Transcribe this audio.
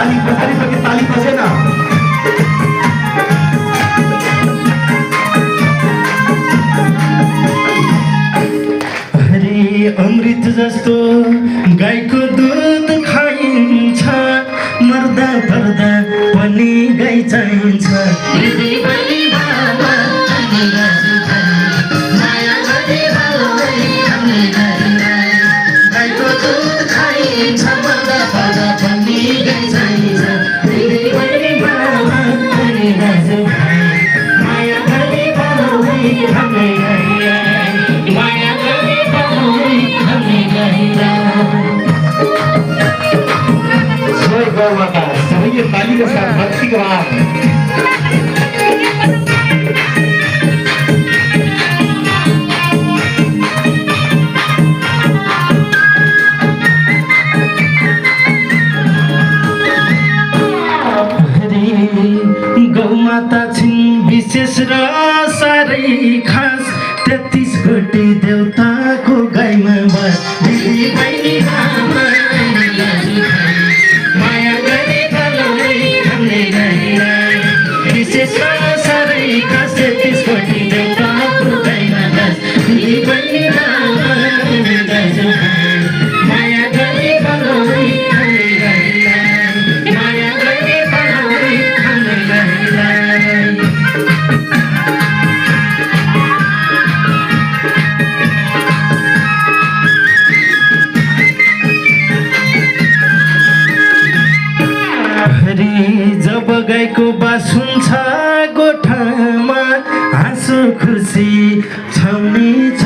ताली बजारिसके ताली बजेन अमृत जस्तो गाईको दुध खाइन्छ मर्दा पर्दा पनि गाई चाहिन्छ गाईको दुध खाइन्छ मर्दा पर्दा पनि गाई चाहिन्छ माया गरी सबैले तालीका साथ भक्तिको भाव गौमाता छिन् विशेष र साह्रै खास 33 कोटी देवताको गाईमा बस दिदी बहिनी माया गरी विशेष र साह्रै खास 33 कोटी देवताको गाईमा बस दिदी बहिनी माया गरी जब गाईको बास हुन्छ गोठामा हाँसो खुसी छाउने छ